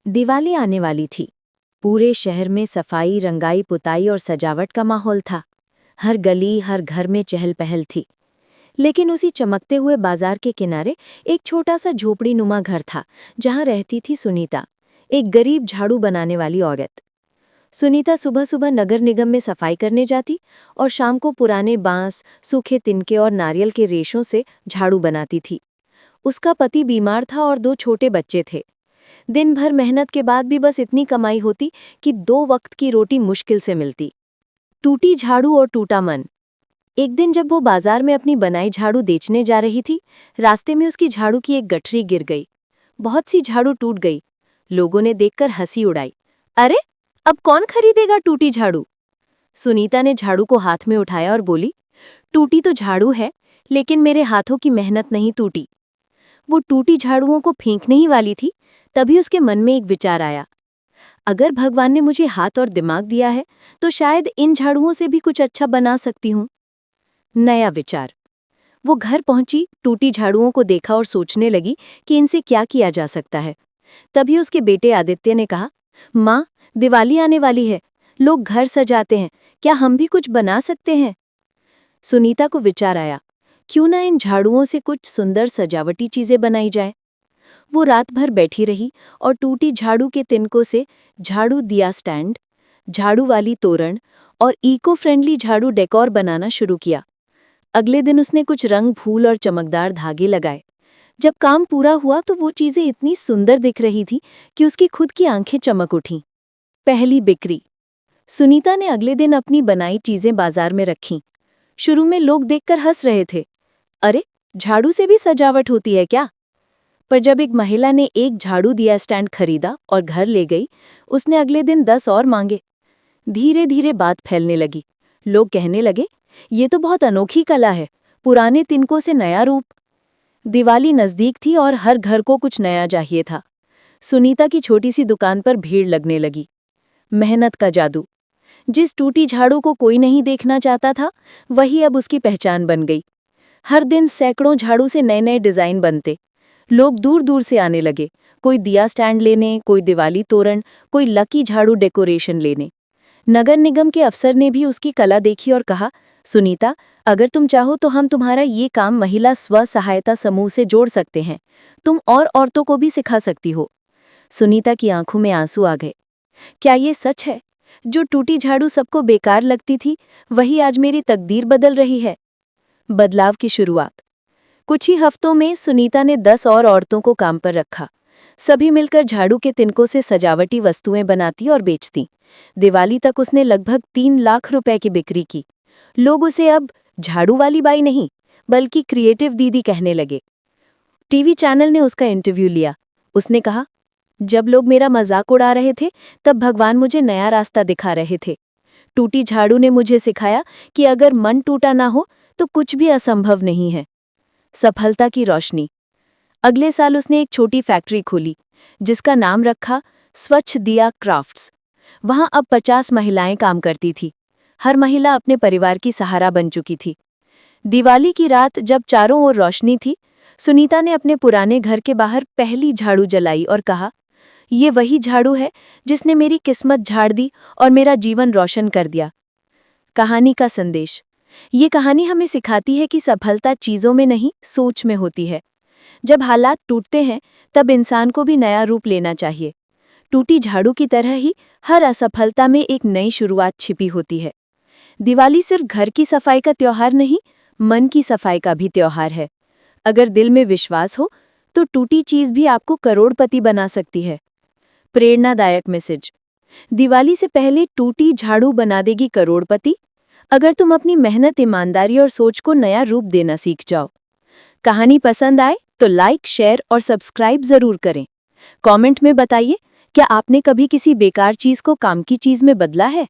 दिवाली आने वाली थी। पूरे शहर में सफाई, रंगाई, पुताई और सजावट का माहौल था। हर गली, हर घर में चहल पहल थी। लेकिन उसी चमकते हुए बाजार के किनारे एक छोटा सा झोपड़ी नुमा घर था, जहां रहती थी सुनीता, एक गरीब झाड़ू बनाने वाली औरत। सुनीता सुबह सुबह नगर निगम में सफाई करने जाती और शाम को पुराने बांस, सूखे तिनके और नारियल के रेशों से झाड़ू बनाती थी। उसका पति बीमार था और 2 छोटे बच्चे थे। दिन भर मेहनत के बाद भी बस इतनी कमाई होती कि 2 वक्त की रोटी मुश्किल से मिलती। टूटी झाड़ू और टूटा मन। एक दिन जब वो बाजार में अपनी बनाई झाड़ू बेचने जा रही थी, रास्ते में उसकी झाड़ू की एक गठरी गिर गई। बहुत सी झाड़ू टूट गई। लोगों ने देखकर हंसी उड़ाई। अरे, अब कौन खरीदेगा टूटी झाड़ू? सुनीता ने झाड़ू को हाथ में उठाया और बोली, टूटी तो झाड़ू है, लेकिन मेरे हाथों की मेहनत नहीं टूटी। वो टूटी झाड़ुओं को फेंकने ही वाली थी, तभी उसके मन में एक विचार आया। अगर भगवान ने मुझे हाथ और दिमाग दिया है, तो शायद इन झाड़ुओं से भी कुछ अच्छा बना सकती हूँ। नया विचार। वो घर पहुंची, टूटी झाड़ुओं को देखा और सोचने लगी कि इनसे क्या किया जा सकता है। तभी उसके बेटे आदित्य ने कहा, माँ, दिवाली आने वाली है, लोग घर सजाते हैं, क्या हम भी कुछ बना सकते हैं? सुनीता को विचार आया, क्यों ना इन झाड़ुओं से कुछ सुंदर सजावटी चीजें बनाई जाए। वो रात भर बैठी रही और टूटी झाड़ू के तिनकों से झाड़ू दिया स्टैंड, झाड़ू वाली तोरण और इको फ्रेंडली झाड़ू डेकोर बनाना शुरू किया। अगले दिन उसने कुछ रंग, फूल और चमकदार धागे लगाए। जब काम पूरा हुआ तो वो चीजें इतनी सुंदर दिख रही थी कि उसकी खुद की आंखें चमक उठीं। पहली बिक्री। सुनीता ने अगले दिन अपनी बनाई चीजें बाजार में रखीं। शुरू में लोग देखकर हंस रहे थे। अरे, झाड़ू से भी सजावट होती है क्या? पर जब एक महिला ने एक झाड़ू दिया स्टैंड खरीदा और घर ले गई, उसने अगले दिन 10 और मांगे। धीरे धीरे बात फैलने लगी। लोग कहने लगे, ये तो बहुत अनोखी कला है, पुराने तिनकों से नया रूप। दिवाली नजदीक थी और हर घर को कुछ नया चाहिए था। सुनीता की छोटी सी दुकान पर भीड़ लगने लगी। मेहनत का जादू। जिस टूटी झाड़ू को कोई नहीं देखना चाहता था, वही अब उसकी पहचान बन गई। हर दिन सैकड़ों झाड़ू से नए नए डिजाइन बनते। लोग दूर दूर से आने लगे, कोई दिया स्टैंड लेने, कोई दिवाली तोरण, कोई लकी झाड़ू डेकोरेशन लेने। नगर निगम के अफसर ने भी उसकी कला देखी और कहा, सुनीता, अगर तुम चाहो तो हम तुम्हारा ये काम महिला स्व सहायता समूह से जोड़ सकते हैं। तुम और औरतों को भी सिखा सकती हो। सुनीता की आंखों में आंसू आ गए। क्या ये सच है? जो टूटी झाड़ू सबको बेकार लगती थी, वही आज मेरी तकदीर बदल रही है। बदलाव की शुरुआत। कुछ ही हफ्तों में सुनीता ने 10 और औरतों को काम पर रखा। सभी मिलकर झाड़ू के तिनकों से सजावटी वस्तुएं बनाती और बेचती। दिवाली तक उसने लगभग 3 लाख रुपए की बिक्री की। लोग उसे अब झाड़ू वाली बाई नहीं, बल्कि क्रिएटिव दीदी कहने लगे। टीवी चैनल ने उसका इंटरव्यू लिया। उसने कहा, जब लोग मेरा मजाक उड़ा रहे थे, तब भगवान मुझे नया रास्ता दिखा रहे थे। टूटी झाड़ू ने मुझे सिखाया कि अगर मन टूटा ना हो तो कुछ भी असंभव नहीं है। सफलता की रोशनी। अगले साल उसने एक छोटी फैक्ट्री खोली, जिसका नाम रखा स्वच्छ दिया क्राफ्ट्स। वहां अब 50 महिलाएं काम करती थी। हर महिला अपने परिवार की सहारा बन चुकी थी। दिवाली की रात जब चारों ओर रोशनी थी, सुनीता ने अपने पुराने घर के बाहर पहली झाड़ू जलाई और कहा, ये वही झाड़ू है जिसने मेरी किस्मत झाड़ दी और मेरा जीवन रोशन कर दिया। कहानी का संदेश। ये कहानी हमें सिखाती है कि सफलता चीज़ों में नहीं, सोच में होती है। जब हालात टूटते हैं, तब इंसान को भी नया रूप लेना चाहिए। टूटी झाड़ू की तरह ही हर असफलता में एक नई शुरुआत छिपी होती है। दिवाली सिर्फ घर की सफाई का त्योहार नहीं, मन की सफाई का भी त्योहार है। अगर दिल में विश्वास हो, तो टूटी चीज़ भी आपको करोड़पति बना सकती है। प्रेरणादायक मैसेज। दिवाली से पहले टूटी झाड़ू बना देगी करोड़पति। अगर तुम अपनी मेहनत, ईमानदारी और सोच को नया रूप देना सीख जाओ। कहानी पसंद आए तो लाइक, शेयर और सब्सक्राइब जरूर करें। कमेंट में बताइए, क्या आपने कभी किसी बेकार चीज को काम की चीज में बदला है?